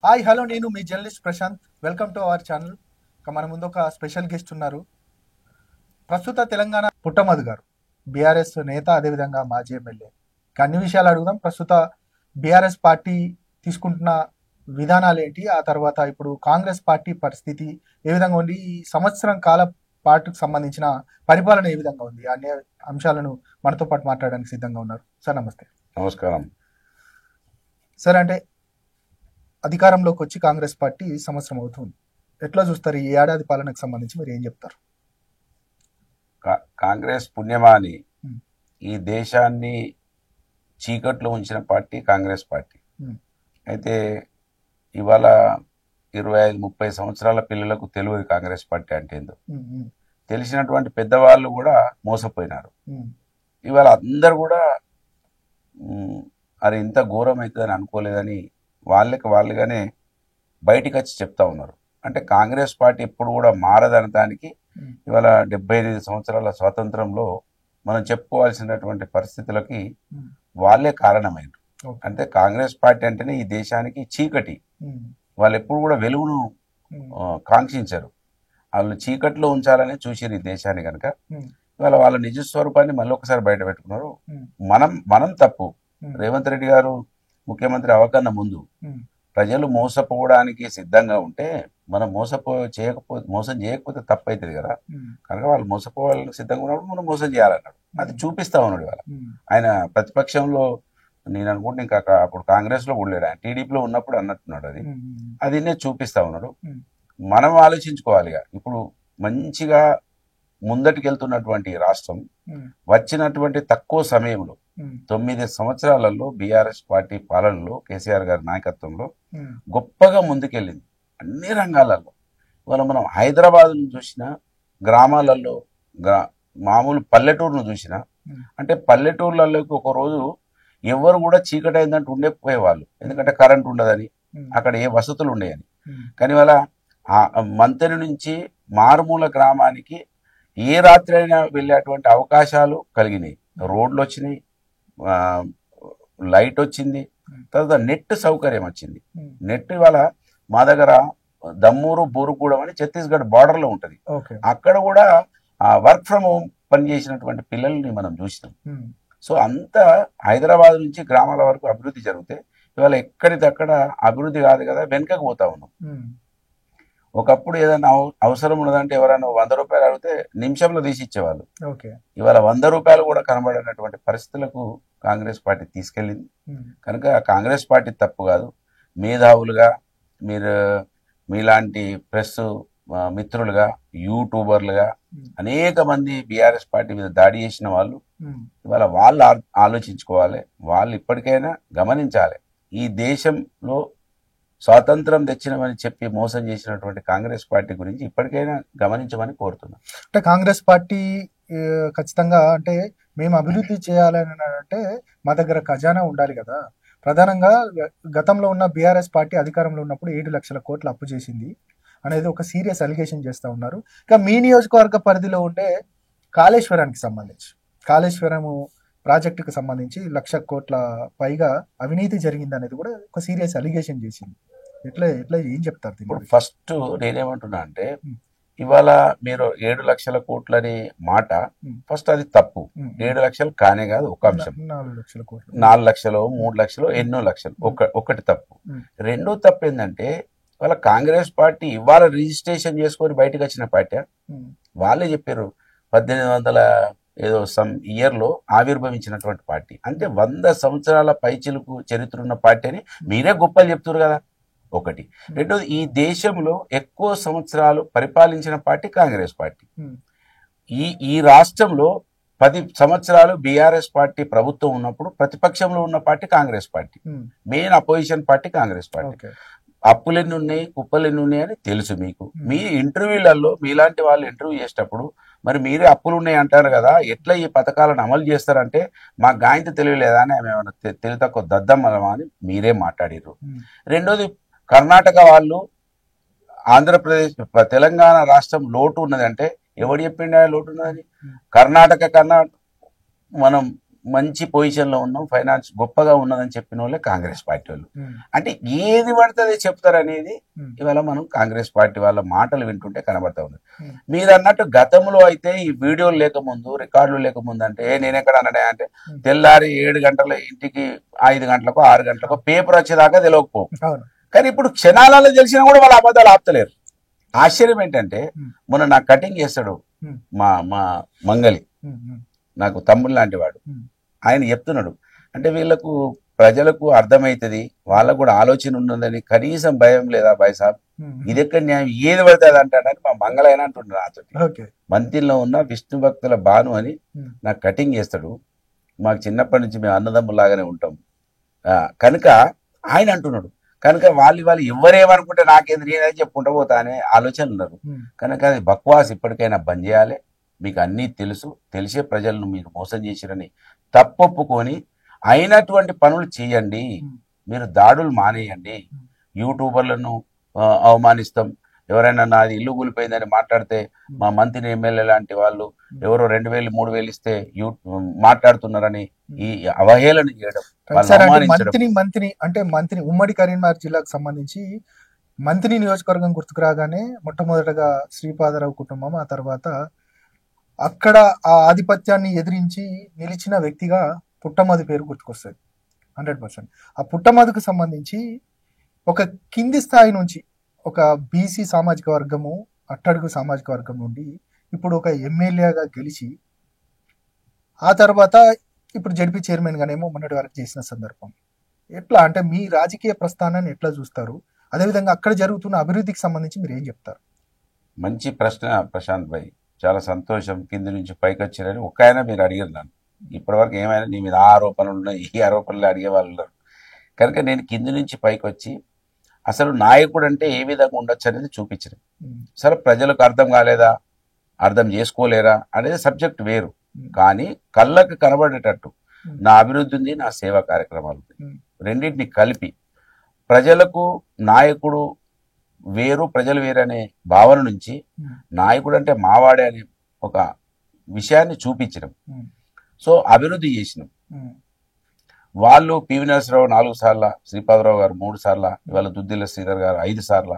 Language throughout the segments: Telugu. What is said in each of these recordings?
హాయ్ హలో నేను మీ journalist Prashanth. Welcome to our channel. మన ముందు ఒక స్పెషల్ గెస్ట్ ఉన్నారు. ప్రస్తుత తెలంగాణ పుట్టమధు గారు, బీఆర్ఎస్ నేత, అదేవిధంగా మాజీ ఎమ్మెల్యే. అన్ని విషయాలు అడుగుదాం. ప్రస్తుత బీఆర్ఎస్ పార్టీ తీసుకుంటున్న విధానాలు ఏంటి, ఆ తర్వాత ఇప్పుడు కాంగ్రెస్ పార్టీ పరిస్థితి ఏ విధంగా ఉంది, ఈ సంవత్సరం కాల పాటుకు సంబంధించిన పరిపాలన ఏ విధంగా ఉంది, అనే అంశాలను మనతో పాటు మాట్లాడడానికి సిద్ధంగా ఉన్నారు. సార్ నమస్తే. నమస్కారం. సార్, అంటే అధికారంలోకి వచ్చి కాంగ్రెస్ పార్టీ సంవత్సరం అవుతుంది. ఎట్లా చూస్తారు ఈ ఏడాది పాలనకు సంబంధించి? మీరు ఏం చెప్తారు? కాంగ్రెస్ పుణ్యమాని ఉమ్, ఈ దేశాన్ని చీకట్లో ఉంచిన పార్టీ కాంగ్రెస్ పార్టీ. ఉమ్, అయితే ఇవాళ 25-30 సంవత్సరాల పిల్లలకు తెలియదు కాంగ్రెస్ పార్టీ అంటే ఏందో. ఉమ్, ఉమ్, తెలిసినటువంటి పెద్దవాళ్ళు కూడా మోసపోయినారు. ఉమ్, ఇవాళ అందరు కూడా అది ఇంత ఘోరం అవుతుందని అనుకోలేదని వాళ్ళుగానే బయటికి వచ్చి చెప్తా ఉన్నారు. అంటే కాంగ్రెస్ పార్టీ ఎప్పుడు కూడా మారదనటానికి ఉమ్, ఇవాళ 78 సంవత్సరాల స్వాతంత్రంలో మనం చెప్పుకోవాల్సినటువంటి పరిస్థితులకి ఉమ్, వాళ్ళే కారణమైనరు. ఓకే. అంటే కాంగ్రెస్ పార్టీ అంటేనే ఈ దేశానికి చీకటి. ఉమ్, వాళ్ళు ఎప్పుడు కూడా వెలుగును ఉమ్, కాంక్షించరు. వాళ్ళు చీకట్లో ఉంచాలని చూసిరు ఈ దేశాన్ని. కనుక ఉమ్, ఇవాళ వాళ్ళ నిజ స్వరూపాన్ని మళ్ళీ ఒకసారి బయట పెట్టుకున్నారు. ఉమ్, మనం తప్పు. ఉమ్, రేవంత్ రెడ్డి గారు ముఖ్యమంత్రి అవ్వకన్నా ముందు ఉమ్, ప్రజలు మోసపోవడానికి సిద్ధంగా ఉంటే మనం మోసం చేయకపోతే తప్పు అవుతుంది కదా. ఉమ్, కనుక వాళ్ళు మోసపోవాలని సిద్ధంగా ఉన్నప్పుడు మనం మోసం చేయాలన్నాడు. అది చూపిస్తా ఉన్నాడు ఇవాళ. ఉమ్, ఆయన ప్రతిపక్షంలో నేను అనుకుంటే ఇంకా అప్పుడు కాంగ్రెస్ లో కూడా లేడు, ఆయన టీడీపీలో ఉన్నప్పుడు అన్నట్టున్నాడు. ఉమ్, అది నేను చూపిస్తా ఉన్నాడు. ఉమ్, మనం ఆలోచించుకోవాలి. ఇప్పుడు మంచిగా ముందటికి వెళ్తున్నటువంటి రాష్ట్రం ఉమ్, వచ్చినటువంటి తక్కువ సమయంలో ఉమ్, 9 సంవత్సరాలలో బీఆర్ఎస్ పార్టీ పాలనలో కేసీఆర్ గారి నాయకత్వంలో ఉమ్, గొప్పగా ముందుకెళ్ళింది అన్ని రంగాలలో. ఇవాళ మనం హైదరాబాద్ను చూసినా, గ్రామాలలో మామూలు పల్లెటూరును చూసినా, ఉమ్, అంటే పల్లెటూర్లలోకి ఒక రోజు ఎవరు కూడా చీకటి అయిందంటే ఉండకపోయేవాళ్ళు. ఎందుకంటే కరెంట్ ఉండదని, ఉమ్, అక్కడ ఏ వసతులు ఉండేయని. ఉమ్, కానీ ఇవాళ ఆ మంతెన నుంచి మారుమూల గ్రామానికి ఏ రాత్రి అయినా వెళ్ళేటువంటి అవకాశాలు కలిగినాయి. రోడ్లు వచ్చినాయి, ఆ, లైట్ వచ్చింది, తర్వాత నెట్ సౌకర్యం వచ్చింది. ఉమ్, నెట్ ఇవాళ మా దగ్గర దమ్మూరు బూరుగూడెం అని ఛత్తీస్గఢ్ బార్డర్ లో ఉంటది. ఓకే. అక్కడ కూడా వర్క్ ఫ్రమ్ హోమ్ పనిచేసినటువంటి పిల్లల్ని మనం చూసినాం. ఉమ్, సో అంతా హైదరాబాద్ నుంచి గ్రామాల వరకు అభివృద్ధి జరిగితే ఇవాళ ఎక్కడిదక్కడ అభివృద్ధి కాదు కదా, వెనుకకు పోతా ఉన్నాం. ఉమ్, ఒకప్పుడు ఏదైనా అవసరం ఉన్నదంటే ఎవరైనా 100 రూపాయలు అడిగితే నిమిషంలో తీసి ఇచ్చేవాళ్ళు. ఓకే. ఇవాళ 100 రూపాయలు కూడా కనబడినటువంటి పరిస్థితులకు కాంగ్రెస్ పార్టీ తీసుకెళ్ళింది. ఉమ్, కనుక కాంగ్రెస్ పార్టీ తప్పు కాదు. మేధావులుగా మీరు మీలాంటి ప్రెస్ మిత్రులుగా, యూట్యూబర్లుగా అనేక మంది బీఆర్ఎస్ పార్టీ మీద దాడి చేసిన వాళ్ళు ఉమ్, ఇవాళ వాళ్ళు ఆలోచించుకోవాలి. వాళ్ళు ఇప్పటికైనా గమనించాలి. ఈ దేశంలో స్వాతంత్రం తెచ్చినమని చెప్పి మోసం చేసినటువంటి కాంగ్రెస్ పార్టీ గురించి ఇప్పటికైనా గమనించమని కోరుతున్నాను. అంటే కాంగ్రెస్ పార్టీ ఆ, ఖచ్చితంగా అంటే మేము అభివృద్ధి చేయాలని అంటే మా దగ్గర ఖజానా ఉండాలి కదా. ప్రధానంగా గతంలో ఉన్న బీఆర్ఎస్ పార్టీ అధికారంలో ఉన్నప్పుడు 7 లక్షల కోట్ల అప్పు చేసింది అనేది ఒక సీరియస్ అలిగేషన్ చేస్తూ ఉన్నారు. ఇక మీ నియోజకవర్గ పరిధిలో ఉండే కాళేశ్వరానికి సంబంధించి, కాళేశ్వరము ప్రాజెక్టుకు సంబంధించి 1,00,000 కోట్ల పైగా అవినీతి జరిగింది అనేది కూడా ఒక సీరియస్ అలిగేషన్ చేసింది. ఎట్లా ఎట్లా ఏం చెప్తారు దీని ఇప్పుడు గురించి? ఫస్ట్ నేనేమంటున్నా అంటే ఉమ్, ఇవాళ మీరు 7 లక్షల కోట్లని మాట ఉమ్, ఫస్ట్ అది తప్పు. ఉమ్, 7 లక్షలు కానే కాదు ఒక అంశం. 4 లక్షల కోట్లు. 4 లక్షలు 3 లక్షలు ఎన్నో లక్షలు ఒకటి తప్పు. ఉమ్, రెండో తప్పు ఏంటంటే వాళ్ళ కాంగ్రెస్ పార్టీ ఇవాళ రిజిస్ట్రేషన్ చేసుకొని బయటకు వచ్చిన పార్టీ. ఉమ్, వాళ్ళే చెప్పారు 1800 ఏదో సమ్ ఇయర్ లో ఆవిర్భవించినటువంటి పార్టీ. అంటే 100 సంవత్సరాల పైచిలుకు చరిత్ర ఉన్న పార్టీ అని మీరే గొప్పలు చెప్తున్నారు కదా. ఒకటి. రెండోది, ఈ దేశంలో ఎక్కువ సంవత్సరాలు పరిపాలించిన పార్టీ కాంగ్రెస్ పార్టీ. ఉమ్, ఈ రాష్ట్రంలో 10 సంవత్సరాలు బీఆర్ఎస్ పార్టీ ప్రభుత్వం ఉన్నప్పుడు ప్రతిపక్షంలో ఉన్న party Congress party. Um, main opposition party Congress party. Okay. అప్పులు ఎన్ని ఉన్నాయి, కుప్పలు ఎన్ని ఉన్నాయి అని తెలుసు మీకు. మీ ఇంటర్వ్యూలలో మీలాంటి వాళ్ళు ఇంటర్వ్యూ చేసేటప్పుడు మరి మీరే అప్పులు ఉన్నాయి అంటారు కదా, ఎట్లా ఈ పథకాలను అమలు చేస్తారంటే మాకు గాయంత తెలియలేదా అని ఆమె ఏమైనా తెలివి తక్కువ దద్దమ్మలమా అని మీరే మాట్లాడిర్రు. ఉమ్, రెండోది, కర్ణాటక వాళ్ళు ఆంధ్రప్రదేశ్ తెలంగాణ రాష్ట్రం లోటు ఉన్నది అంటే ఎవడు చెప్పిండా లోటు ఉన్నదని? కర్ణాటక కన్నా మనం మంచి పొజిషన్ లో ఉన్నాం, ఫైనాన్స్ గొప్పగా ఉన్నదని చెప్పిన వాళ్ళే కాంగ్రెస్ పార్టీ వాళ్ళు. అంటే ఏది పడుతుంది చెప్తారనేది ఇవాళ మనం కాంగ్రెస్ పార్టీ వాళ్ళ మాటలు వింటుంటే కనబడతా ఉంది. మీరు అన్నట్టు గతంలో అయితే ఈ వీడియోలు లేకముందు, రికార్డులు లేకముందు అంటే నేనెక్కడ అన్నడే అంటే తెల్లారి 7 గంటల ఇంటికి 5 గంటలకు 6 గంటలకు పేపర్ వచ్చేదాకా తెలియకపోవు. కానీ ఇప్పుడు క్షణాలలో తెలిసినా కూడా వాళ్ళ అబద్ధాలు ఆపుతలేరు. ఆశ్చర్యం ఏంటంటే మొన్న నాకు కటింగ్ చేస్తాడు మా మా మంగలి, నాకు తమ్ముడు లాంటి వాడు. ఆయన చెప్తున్నాడు అంటే వీళ్ళకు ప్రజలకు అర్థమవుతుంది, వాళ్ళకు కూడా ఆలోచన ఉన్నదని కనీసం భయం లేదా బాయ్ సాబ్, ఇది ఎక్కడ న్యాయం, ఏది పడుతుంది అంటాడని మా మంగళైన అంటుండ్రు నాతో. మంతిలో ఉన్న విష్ణు భక్తుల బాను అని నాకు కటింగ్ చేస్తాడు. మాకు చిన్నప్పటి నుంచి మేము అన్నదమ్ములాగానే ఉంటాం కనుక ఆయన అంటున్నాడు. కనుక వాళ్ళు ఎవరేమనుకుంటే నాకేంద్ర నేనని చెప్పుకుంటూ పోతా అనే ఆలోచనలు ఉన్నారు. కనుక అది బక్వాస్ ఇప్పటికైనా బంద్ చేయాలి. మీకు అన్నీ తెలుసు, తెలిసే ప్రజలను మీరు మోసం చేసిరని తప్పొప్పుకొని అయినటువంటి పనులు చేయండి. మీరు దాడులు మానేయండి. యూట్యూబర్లను అవమానిస్తాం, ఎవరైనా నాది ఇల్లు కూలిపోయిందని మాట్లాడితే మా మంత్రి ఎమ్మెల్యే లాంటి వాళ్ళు ఎవరో 2000 3000 ఇస్తే మాట్లాడుతున్నారని ఈ అవహేళన చేయడం, మంత్రి ఉమ్మడి కరీంనగర్ జిల్లాకు సంబంధించి మంత్రి నియోజకవర్గం గుర్తుకు రాగానే మొట్టమొదటగా శ్రీపాదరావు కుటుంబం, ఆ తర్వాత అక్కడ ఆ ఆధిపత్యాన్ని ఎదిరించి నిలిచిన వ్యక్తిగా పుట్టమధు పేరు గుర్తుకొస్తుంది 100%. ఆ పుట్టమధుకు సంబంధించి ఒక కింది స్థాయి నుంచి ఒక బీసీ సామాజిక వర్గము, అట్టడుగు సామాజిక వర్గం నుండి ఇప్పుడు ఒక ఎమ్మెల్యేగా గెలిచి ఆ తర్వాత ఇప్పుడు జడ్పీ చైర్మన్ గానేమో మొన్నటి వరకు చేసిన సందర్భం. ఎట్లా అంటే మీ రాజకీయ ప్రస్థానాన్ని ఎట్లా చూస్తారు? అదేవిధంగా అక్కడ జరుగుతున్న అభివృద్ధికి సంబంధించి మీరు ఏం చెప్తారు? మంచి ప్రశ్న ప్రశాంత్ భాయ్, చాలా సంతోషం. కింది నుంచి పైకి వచ్చారని ఒక ఆయన మీరు అడిగారు నన్ను. ఇప్పటివరకు ఏమైనా నీ మీద ఆరోపణలు ఉన్నాయి, ఈ ఆరోపణలు అడిగే వాళ్ళు ఉన్నారు. కనుక నేను కింది నుంచి పైకి వచ్చి అసలు నాయకుడు అంటే ఏ విధంగా ఉండొచ్చు అనేది చూపించిన. సరే ప్రజలకు అర్థం కాలేదా, అర్థం చేసుకోలేరా అనేది సబ్జెక్ట్ వేరు. కానీ కళ్ళకు కనబడేటట్టు నా అభివృద్ధి ఉంది, నా సేవా కార్యక్రమాలు ఉంది, రెండింటిని కలిపి ప్రజలకు నాయకుడు వేరు ప్రజలు వేరు అనే భావన నుంచి నాయకుడు అంటే మావాడే అనే ఒక విషయాన్ని చూపించడం. సో అభివృద్ధి చేసినాం. వాళ్ళు పివి నరసింహరావు 4 సార్ల, శ్రీపాదరావు గారు 3 సార్ల, ఇవాళ దుద్దిల్ల శ్రీధర్ గారు 5 సార్ల.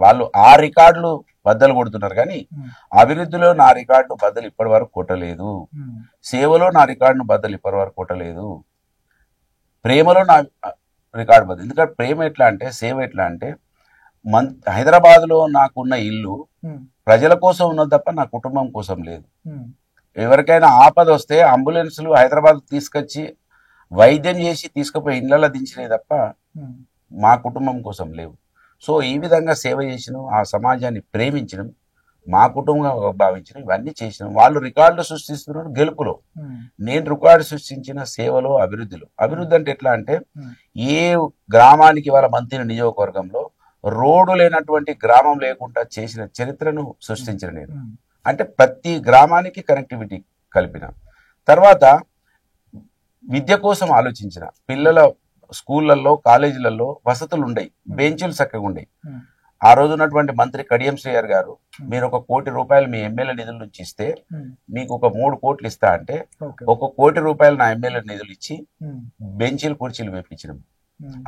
వాళ్ళు ఆ రికార్డులు బద్దలు కొడుతున్నారు. కానీ అభివృద్ధిలో నా రికార్డు బద్దలు ఇప్పటి వరకు కొట్టలేదు, సేవలో నా రికార్డును బద్దలు ఇప్పటి వరకు కొట్టలేదు, ప్రేమలో నా రికార్డు బద్దలు. ఎందుకంటే ప్రేమ ఎట్లా అంటే, సేవ ఎట్లా అంటే, హైదరాబాద్లో నాకున్న ఇల్లు ప్రజల కోసం ఉన్నది తప్ప నా కుటుంబం కోసం లేదు. ఎవరికైనా ఆపద వస్తే అంబులెన్సులు హైదరాబాద్ తీసుకొచ్చి వైద్యం చేసి తీసుకుపోయి ఇళ్లలో దించినాయి తప్ప మా కుటుంబం కోసం లేవు. సో ఈ విధంగా సేవ చేసినాం, ఆ సమాజాన్ని ప్రేమించడం, మా కుటుంబంగా భావించడం, ఇవన్నీ చేసినాం. వాళ్ళు రికార్డులు సృష్టిస్తున్నారు గెలుపులో, నేను రికార్డు సృష్టించిన సేవలో, అభివృద్ధిలో. అభివృద్ధి అంటే ఎట్లా అంటే, ఏ గ్రామానికి వాళ్ళ మంత్రి నియోజకవర్గంలో రోడ్డు లేనటువంటి గ్రామం లేకుండా చేసిన చరిత్రను సృష్టించిన నేను. అంటే ప్రతి గ్రామానికి కనెక్టివిటీ కలిపిన తర్వాత విద్య కోసం ఆలోచించిన. పిల్లల స్కూళ్ళల్లో, కాలేజీలలో వసతులు ఉండయి, బెంచులు చక్కగా ఉండయి. ఆ రోజు ఉన్నటువంటి మంత్రి కడియం శ్రీయర్ గారు, మీరు 1 కోటి రూపాయలు మీ ఎమ్మెల్యే నిధుల నుంచి ఇస్తే మీకు 3 కోట్లు ఇస్తా అంటే 1 కోటి రూపాయలు నా ఎమ్మెల్యే నిధులు ఇచ్చి బెంచీలు కుర్చీలు వేపించినాం.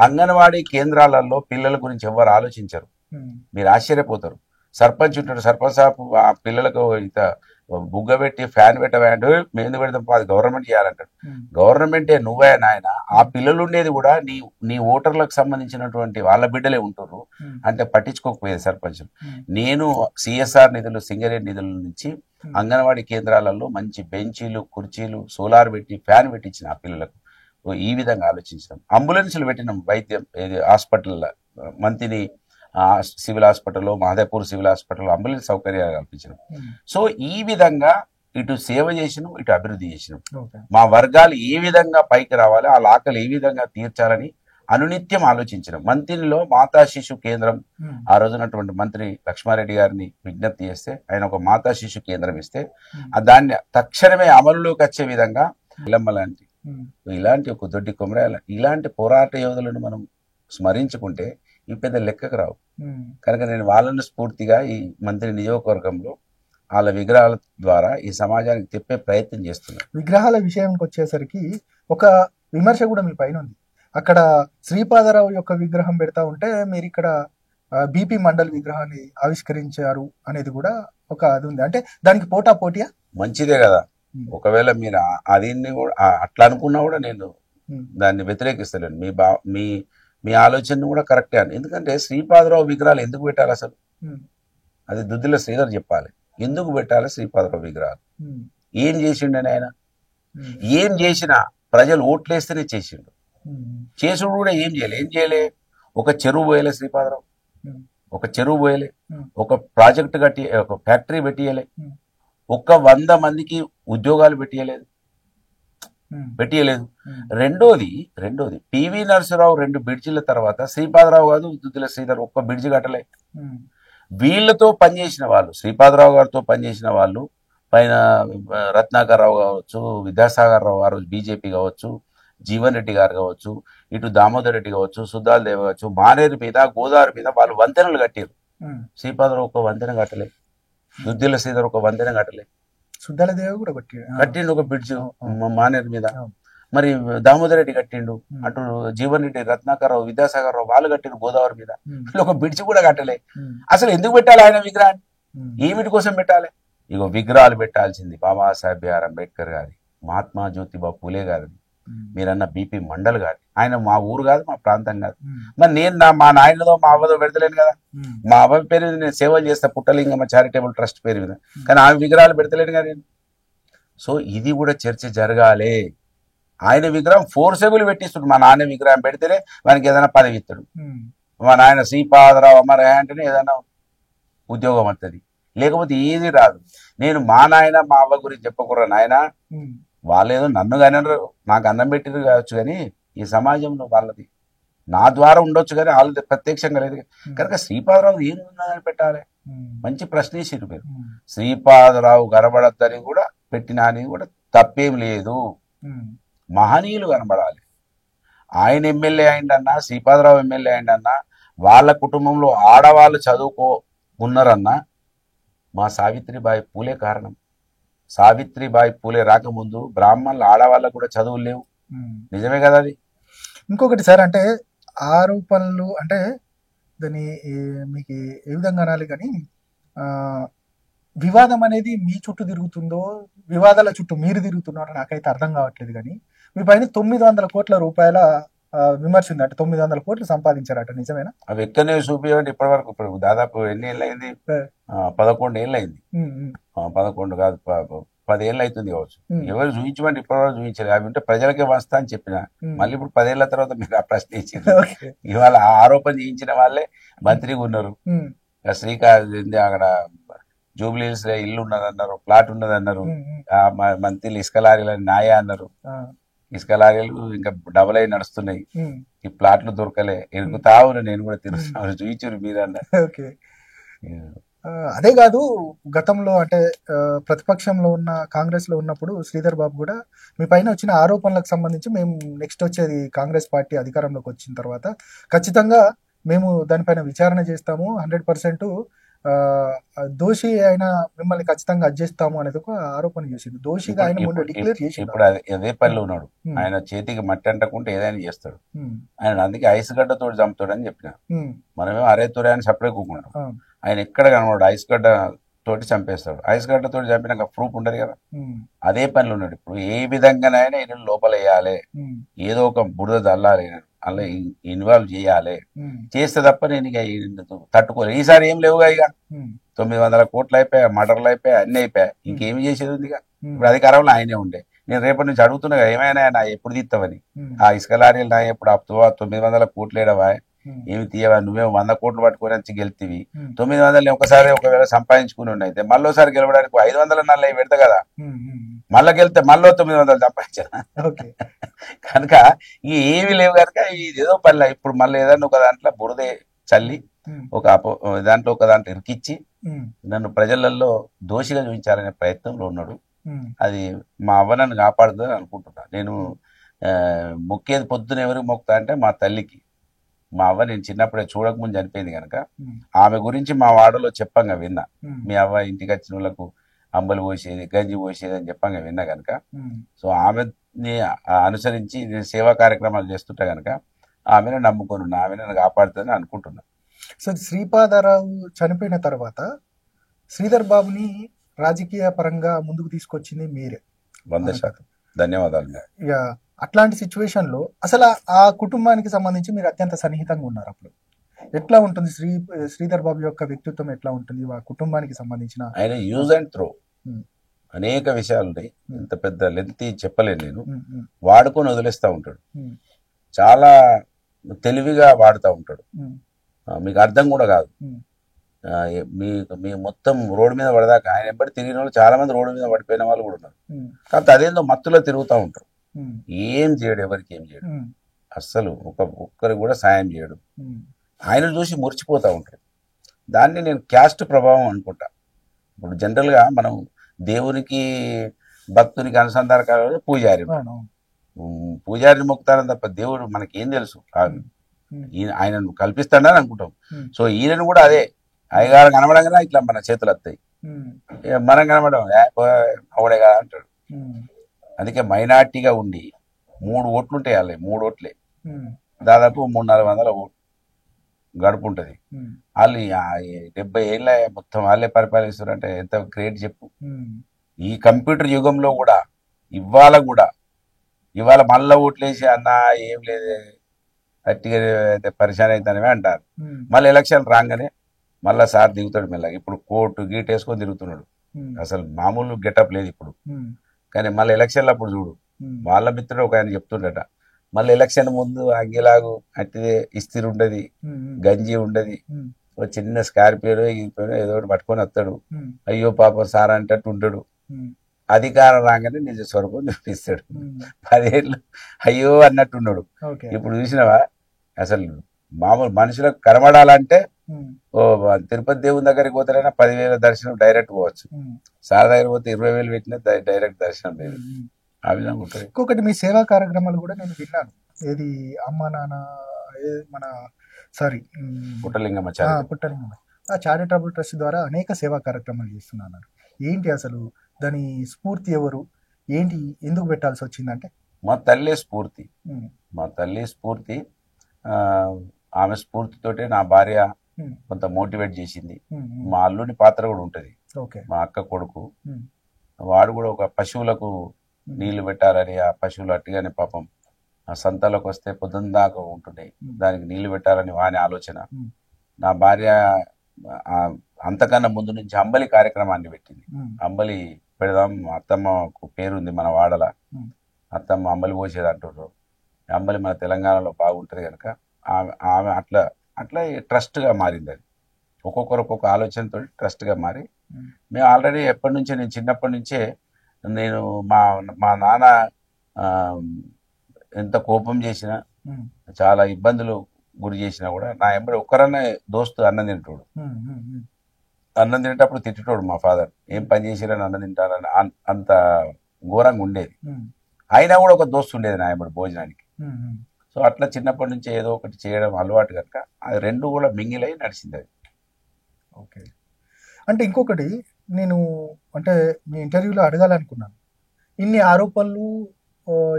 అంగన్వాడీ కేంద్రాలలో పిల్లల గురించి ఎవరు ఆలోచించరు, మీరు ఆశ్చర్యపోతారు. సర్పంచ్ ఉంటాడు, సర్పంచ్ సాబ్ ఆ పిల్లలకు ఇంత బుగ్గ పెట్టి ఫ్యాన్ పెట్టవేండు, మేము పెడతాం, అది గవర్నమెంట్ చేయాలంటాడు. గవర్నమెంటే నువ్వే నాయన. ఆ పిల్లలు ఉండేది కూడా నీ ఓటర్లకు సంబంధించినటువంటి వాళ్ళ బిడ్డలే ఉంటున్నారు అంటే పట్టించుకోకపోయేది సర్పంచ్. నేను సిఎస్ఆర్ నిధులు, సింగరేణి నిధుల నుంచి అంగన్వాడీ కేంద్రాలలో మంచి బెంచీలు, కుర్చీలు, సోలార్ పెట్టి ఫ్యాన్ పెట్టించిన ఆ పిల్లలకు. ఈ విధంగా ఆలోచించినాం. అంబులెన్సులు పెట్టినాం, వైద్యం హాస్పిటల్, మంత్రిని సివిల్ హాస్పిటల్లో, మహదేపూర్ సివిల్ హాస్పిటల్లో అంబులెన్స్ సౌకర్యాలు కల్పించినాం. సో ఈ విధంగా ఇటు సేవ చేసినాం, ఇటు అభివృద్ధి చేసినాం. మా వర్గాలు ఏ విధంగా పైకి రావాలి, ఆ ఆకలి ఏ విధంగా తీర్చాలని అనునిత్యం ఆలోచించినాం. మంత్రిలో మాతా శిశు కేంద్రం, ఆ రోజునటువంటి మంత్రి లక్ష్మారెడ్డి గారిని విజ్ఞప్తి చేస్తే ఆయన ఒక మాతా శిశు కేంద్రం ఇస్తే దాన్ని తక్షణమే అమలులోకి వచ్చే విధంగా లాంటి ఇలాంటి ఒక దొడ్డి కొమరాల ఇలాంటి పోరాట యోధులను మనం స్మరించుకుంటే ఈ పెద్ద లెక్కకు రావు. కనుక నేను వాళ్ళను స్ఫూర్తిగా ఈ మంత్రి నియోజకవర్గంలో వాళ్ళ విగ్రహాల ద్వారా ఈ సమాజానికి తెప్పే ప్రయత్నం చేస్తున్నారు. విగ్రహాల విషయానికి వచ్చేసరికి ఒక విమర్శ కూడా మీ పైన ఉంది. అక్కడ శ్రీపాదరావు యొక్క విగ్రహం పెడతా ఉంటే మీరు ఇక్కడ బీపీ మండల్ విగ్రహాన్ని ఆవిష్కరించారు అనేది కూడా ఒక అది ఉంది. అంటే దానికి పోటా పోటీయా? మంచిదే కదా. ఒకవేళ మీరు దీన్ని కూడా అట్లా అనుకున్నా కూడా నేను దాన్ని వ్యతిరేకిస్తలేను. మీ మీ ఆలోచన కూడా కరెక్టే అని. ఎందుకంటే శ్రీపాదరావు విగ్రహాలు ఎందుకు పెట్టాలి అసలు? అది దుద్దిల శ్రీధర్ చెప్పాలి. ఎందుకు పెట్టాలి శ్రీపాదరావు విగ్రహాలు? ఏం చేసిండని ఆయన? ఏం చేసినా ప్రజలు ఓట్లేస్తేనే చేసిండు. చేసుడు కూడా ఏం చేయలే. ఒక చెరువు పోయలే శ్రీపాదరావు, ఒక చెరువు పోయలే, ఒక ప్రాజెక్ట్ కట్టి, ఒక ఫ్యాక్టరీ పెట్టియలే, ఒక్క 100 మందికి ఉద్యోగాలు పెట్టియలేదు. రెండోది పివి నరసింహరావు 2 బ్రిడ్జిల తర్వాత శ్రీపాదరావు కాదు దుద్దిల శ్రీధర్ ఒక్క బ్రిడ్జి కట్టలే. వీళ్ళతో పనిచేసిన వాళ్ళు, శ్రీపాదరావు గారితో పనిచేసిన వాళ్ళు పైన రత్నాకర్ రావు కావచ్చు, విద్యాసాగర్ రావు గారు బీజేపీ కావచ్చు, జీవన్ రెడ్డి గారు కావచ్చు, ఇటు దామోదర్ రెడ్డి కావచ్చు, సుద్దాల్ దేవ్ కావచ్చు, మానేరు మీద గోదావరి మీద వాళ్ళు వంతెనలు కట్టారు. శ్రీపాదరావు ఒక వంతెన కట్టలే, దుద్దిల శ్రీధర్ ఒక వంతెన కట్టలే. సుద్దాల దేవ్ కూడా కట్టిండు ఒక బ్రిడ్జ్ మానేరు మీద. మరి దామోదర్ రెడ్డి కట్టిండు, అటు జీవన్ రెడ్డి, రత్నాకర్ రావు, విద్యాసాగర్ రావు వాళ్ళు కట్టిండు గోదావరి మీద. ఒక బ్రిడ్జ్ కూడా కట్టలే. అసలు ఎందుకు పెట్టాలి ఆయన విగ్రహాన్ని? ఏమిటి కోసం పెట్టాలి? ఇగో విగ్రహాలు పెట్టాల్సింది బాబాసాహెబ్ బిఆర్ అంబేద్కర్ గారి, మహాత్మా జ్యోతిబా పూలే గారిది, మీరన్న బీపీ మండల్ గారి. ఆయన మా ఊరు కాదు, మా ప్రాంతం కాదు. మరి నేను మా నాయనదో మా అవ్వదో పెడతలేను కదా. మా అవ్వ పేరు మీద నేను సేవలు చేస్తా, పుట్టలింగమ్మ చారిటబుల్ ట్రస్ట్ పేరు మీద. కానీ ఆమె విగ్రహాలు పెడతలేను కదా నేను. సో ఇది కూడా చర్చ జరగాలి. ఆయన విగ్రహం ఫోర్సబుల్ పెట్టిస్తుడు. మా నాన్న విగ్రహం పెడితేనే వానికి ఏదైనా పదవి ఇస్తాడు. మా నాయన శ్రీపాదరావు అమరయ్య అంటేనే ఏదైనా ఉద్యోగం వస్తుంది, లేకపోతే ఏది రాదు. నేను మా నాయన మా అవ్వ గురించి చెప్పకూడదు. నాయన వాళ్ళేదో నన్ను కానీ నాకు అన్నం పెట్టిరు కావచ్చు, కానీ ఈ సమాజంలో వాళ్ళది నా ద్వారా ఉండొచ్చు, కానీ వాళ్ళది ప్రత్యక్షంగా లేదు. కనుక శ్రీపాదరావు ఏం ఉందని పెట్టాలి? మంచి ప్రశ్న వేసిరు మీరు. శ్రీపాదరావు కనబడద్దని కూడా పెట్టినా అని కూడా తప్పేం లేదు. మహనీయులు కనబడాలి. ఆయన ఎమ్మెల్యే అయిందన్నా, శ్రీపాదరావు ఎమ్మెల్యే అయిందన్నా, వాళ్ళ కుటుంబంలో ఆడవాళ్ళు ఉన్నారన్నా మా సావిత్రిబాయి పూలే కారణం. సావిత్రిబాయి పూలే రాకముందు బ్రాహ్మణులు ఆడవాళ్ళకు కూడా చదువులు లేవు. నిజమే కదా అది. ఇంకొకటి సార్, అంటే ఆరోపణలు అంటే దాన్ని మీకు ఏ విధంగా అనాలి, కానీ వివాదం అనేది మీ చుట్టూ తిరుగుతుందో వివాదాల చుట్టూ మీరు తిరుగుతున్నారో నాకైతే అర్థం కావట్లేదు. కానీ మీ పైన 900 కోట్ల రూపాయల విమర్శ ఉంది. అంటే 900 కోట్లు సంపాదించారట, నిజమేనా? అవి ఎక్కడనే చూపించండి. ఇప్పటి వరకు ఇప్పుడు దాదాపు ఎన్ని ఏళ్ళు అయింది? 11 ఏళ్ళు అయింది. 11 కాదు 10 ఏళ్ళు అవుతుంది కావచ్చు. ఎవరు చూపించమంటే ఇప్పటివరకు చూపించారు. అవి ఉంటే ప్రజలకే వస్తా అని చెప్పిన. మళ్ళీ ఇప్పుడు 10 ఏళ్ల తర్వాత మీరు ఆ ప్రశ్న ఇచ్చారు. ఇవాళ ఆరోపణ చేయించిన వాళ్ళే మంత్రిగా ఉన్నారు. శ్రీకాంత్ అక్కడ జూబ్లీహిల్స్ లో ఇల్లు ఉన్నదన్నారు, ప్లాట్ ఉన్నదన్నారు. మంత్రులు ఇసుక లారీలని నాయా అన్నారు. ఇసుక లారీలు ఇంకా డబల్ అయి నడుస్తున్నాయి. ఈ ప్లాట్లు దొరకలే, ఎరుగుతా ఉన్నా. నేను కూడా తిరుగుతాను, చూపించారు మీరు అన్నారు. అదే కాదు, గతంలో అంటే ప్రతిపక్షంలో ఉన్న కాంగ్రెస్ లో ఉన్నప్పుడు శ్రీధర్ బాబు కూడా మీ పైన వచ్చిన ఆరోపణలకు సంబంధించి మేము నెక్స్ట్ వచ్చేది కాంగ్రెస్ పార్టీ అధికారంలోకి వచ్చిన తర్వాత ఖచ్చితంగా మేము దానిపైన విచారణ చేస్తాము, 100% దోషి అయిన మిమ్మల్ని ఖచ్చితంగా అడ్జేస్తాము అనేది ఒక ఆరోపణ చేసింది. దోషిగా ఆయన ముందు డిక్లేర్ చేసి ఇప్పుడు అదే పనిలో ఉన్నాడు. ఆయన చేతికి మట్టి అంటకుంటే ఏదైనా చేస్తాడు. ఆయన అందుకే ఐస్ గడ్డతో చంపుతాడు అని చెప్పిన. మనమేమో అరే తొరే అని సపరేట్ కూకుంటాం. ఆయన ఎక్కడ కనబడు ఐస్ గడ్డ తోటి చంపేస్తాడు. ఐస్ గడ్డతో చంపినాక ప్రూఫ్ ఉండదు కదా. అదే పనిలో ఉన్నాడు. ఇప్పుడు ఏ విధంగానైనా ఈయన లోపల వేయాలి, ఏదో ఒక బురద చల్లాలి, అలా ఇన్వాల్వ్ చేయాలి. చేస్తే తప్ప నేను ఇక తట్టుకోలేదు. ఈసారి ఏం లేవుగా, ఇక 900 కోట్లు అయిపోయా, మటర్లు అయిపోయా, అన్ని అయిపోయా. ఇంకేమి చేసేది ఉంది. ఇప్పుడు అధికారంలో ఆయనే ఉండే. నేను రేపటి నుంచి అడుగుతున్నా ఏమైనా నా ఎప్పుడు తీస్తావని. ఆ ఇసుక లారీలు నా ఎప్పుడు ఆపుతావా? 900 కోట్లు ఏడవా? ఏమి తీయవా? నువ్వేమో 100 కోట్లు పట్టుకొని వచ్చి గెలితివి. 900 ఒకసారి ఒకవేళ సంపాదించుకుని ఉన్నాయి, మళ్ళీసారి గెలవడానికి 500 నల్లవి పెడతా కదా. మళ్ళీ గెలితే మళ్ళీ 900 సంపాదించాను. కనుక ఈ ఏమి లేవు కనుక ఇదేదో పనిలే. ఇప్పుడు మళ్ళీ ఏదన్నా ఒక దాంట్లో బురదే చల్లి ఒక దాంట్లో ఇరికిచ్చి నన్ను ప్రజలలో దోషిగా చూపించాలనే ప్రయత్నంలో ఉన్నాడు. అది మా అవ్వ నన్ను కాపాడుతుందని అనుకుంటున్నా. నేను మొక్కేది పొద్దున ఎవరికి మొక్కుతా అంటే మా తల్లికి. మా అవ్వ నేను చిన్నప్పుడే చూడకముందు చనిపోయింది కనుక ఆమె గురించి మా వాడలో చెప్పంగా విన్నా. మీ అవ్వ ఇంటికి వచ్చిన వాళ్ళకు అంబలి పోసేది గంజి పోసేది అని చెప్పంగా విన్నా కనుక ఉమ్, సో ఆమెని అనుసరించి నేను సేవా కార్యక్రమాలు చేస్తుంటా కనుక ఆమెను నమ్ముకొని ఉన్నా, ఆమెను నన్ను కాపాడుతుందని అనుకుంటున్నా. సార్ శ్రీపాదరావు చనిపోయిన తర్వాత శ్రీధర్ బాబుని రాజకీయ పరంగా ముందుకు తీసుకొచ్చింది మీరే. 100% ధన్యవాదాలు. ఇక అట్లాంటి సిచ్యువేషన్ లో అసలు ఆ కుటుంబానికి సంబంధించి మీరు అత్యంత సన్నిహితంగా ఉన్నారు. అప్పుడు ఎట్లా ఉంటుంది శ్రీధర్ బాబు యొక్క వ్యక్తిత్వం ఎట్లా ఉంటుంది ఆ కుటుంబానికి సంబంధించిన? ఆయన యూజ్ అండ్ త్రో ఉమ్, అనేక విషయాలని ఇంత పెద్ద లెంత్ చెప్పలేను నేను. ఉమ్, ఉమ్, వాడుకొని వదిలేస్తూ ఉంటాడు, ఉమ్, చాలా తెలివిగా వాడుతూ ఉంటాడు. ఉమ్, మీకు అర్థం కూడా కాదు. ఉమ్, మీ మొత్తం రోడ్డు మీద పడదాకా ఆయన ఎప్పటి తిరిగిన వాళ్ళు చాలా మంది రోడ్డు మీద పడిపోయిన వాళ్ళు కూడా ఉన్నారు. ఉమ్, కాకపోతే అదేందో మత్తులో తిరుగుతూ ఉంటారు. ఉమ్, ఏం చేయడు, ఎవరికి ఏం చేయడు, ఉమ్, అస్సలు ఒక్కరికి కూడా సాయం చేయడు. ఉమ్, ఆయన చూసి మురిచిపోతూ ఉంటాడు. దాన్ని నేను క్యాస్ట్ ప్రభావం అనుకుంటా. ఇప్పుడు జనరల్గా మనం దేవునికి భక్తునికి అనుసంధాన కావాలి పూజారి. అవును, పూజారిని మొక్కుతారని తప్ప దేవుడు మనకి ఏం తెలుసు? ఉమ్, ఆయనను కల్పిస్తాడని అనుకుంటాం. ఉమ్, సో ఈయనను కూడా అదే, అయ్యగారు కనబడంగానే ఇట్లా మన చేతులు వస్తాయి, ఉమ్, ఇక మనం కనబడం అవుడే కదా అంటాడు. ఉమ్, అందుకే మైనార్టీగా ఉండి 3 ఓట్లు ఉంటాయి, వాళ్ళే 3 ఓట్లే, ఉమ్, దాదాపు 300-400 ఓట్లు గడుపు ఉంటుంది. ఉమ్, వాళ్ళు 70 ఏళ్ళ మొత్తం వాళ్ళే పరిపాలిస్తారు అంటే ఎంత గ్రేట్ చెప్పు. ఉమ్, ఈ కంప్యూటర్ యుగంలో కూడా ఇవాళ మళ్ళా ఓట్లేసి అన్న ఏం లేదు గట్టిగా అయితే పరిశాన్ అవుతానమే అంటారు. ఉమ్, మళ్ళీ ఎలక్షన్ రాగానే మళ్ళా సార్ దిగుతాడు మెల్లగా. ఇప్పుడు కోర్టు గీట్ వేసుకొని తిరుగుతున్నాడు, ఉమ్, అసలు మామూలు గెటప్ లేదు ఇప్పుడు. ఉమ్, కానీ మళ్ళీ ఎలక్షన్లు అప్పుడు చూడు, ఉమ్, వాళ్ళ మిత్రుడు ఒక ఆయన చెప్తుండట, మళ్ళీ ఎలక్షన్ ముందు అంగిలాగు అట్టిదే ఇస్తిరి ఉండదు, ఉమ్, గంజి ఉండదు, ఉమ్, ఒక చిన్న స్కార్పియో ఏదో ఒకటి పట్టుకొని వస్తాడు, ఉమ్, అయ్యో పాపం సార్ అంటట్టు ఉంటాడు. ఉమ్, అధికారం రాగానే నిజ స్వరూపం చూపిస్తాడు. ఉమ్, 10 ఏళ్ళు అయ్యో అన్నట్టున్నాడు. ఓకే, ఇప్పుడు చూసినావా, అసలు మామూలు మనుషులకు కనబడాలంటే ఉమ్, ఓ తిరుపతి దేవుని దగ్గరికి పోతారైనా 10,000 దర్శనం డైరెక్ట్ పోవచ్చు. ఉమ్, సార్ దగ్గర పోతే 20,000 పెట్టినా డైరెక్ట్ దర్శనం లేదు. ఉమ్. ఆ విధంగా ఉంటుంది. ఇంకొకటి మీ సేవా కార్యక్రమాలు కూడా నేను విన్నాను. ఏది అమ్మ నాన్న మన సారీ పుట్టలింగమ్మ పుట్టలింగమ్మ ఆ చారిటబుల్ ట్రస్ట్ ద్వారా అనేక సేవా కార్యక్రమాలు చేస్తున్నారు. ఏంటి అసలు దాని స్ఫూర్తి ఎవరు, ఏంటి, ఎందుకు పెట్టాల్సి వచ్చిందంటే? మా తల్లి స్ఫూర్తి, ఉమ్, మా తల్లి స్ఫూర్తి. ఆ, ఆమె స్ఫూర్తితోటే నా భార్య ఉమ్, కొంత మోటివేట్ చేసింది. ఉమ్, ఉమ్, మా అల్లుని పాత్ర కూడా ఉంటుంది. ఓకే, మా అక్క కొడుకు ఉమ్, వాడు కూడా ఒక పశువులకు ఉమ్, నీళ్లు పెట్టాలని, ఆ పశువులు అట్టిగానే పాపం ఆ సంతలోకి వస్తే పొద్దున్న దాకా ఉంటున్నాయి, దానికి నీళ్లు పెట్టాలని వాని ఆలోచన. ఉమ్, నా భార్య ఆ, అంతకన్నా ముందు నుంచి అంబలి కార్యక్రమాన్ని పెట్టింది. ఉమ్, అంబలి పెడదాం, అత్తమ్మకు పేరుంది మన వాడల, ఉమ్, అత్తమ్మ అంబలి పోసేది అంటున్నారు. అంబలి మన తెలంగాణలో బాగుంటుంది కనుక ఆమె అట్లా అట్లా ట్రస్ట్గా మారింది. అది ఒక్కొక్కరు ఒక్కొక్క ఆలోచనతో ట్రస్ట్గా మారి ఉమ్, మేము ఆల్రెడీ ఎప్పటి నుంచే, నేను చిన్నప్పటి నుంచే నేను మా మా నాన్న ఆ, ఎంత కోపం చేసినా, ఉమ్, చాలా ఇబ్బందులు గురి చేసినా కూడా నా ఎంబడి ఒక్కరన్నా దోస్తు అన్నం తింటాడు. ఉమ్, ఉమ్, ఉమ్, అన్నం తినేటప్పుడు తిట్టేటోడు మా ఫాదర్, ఏం పని చేసిరని అన్నం తింటారని, అంత ఘోరంగా ఉండేది. ఉమ్, అయినా కూడా ఒక దోస్తు ఉండేది నా ఎంబడి భోజనానికి. ఉమ్, ఉమ్. సో అట్లా చిన్నప్పటి నుంచి ఏదో ఒకటి చేయడం అలవాటు కనుక అది రెండు కూడా మింగిలై నడిచింది అది. ఓకే. అంటే ఇంకొకటి నేను అంటే మీ ఇంటర్వ్యూలో అడగాలనుకున్నాను. ఇన్ని ఆరోపణలు,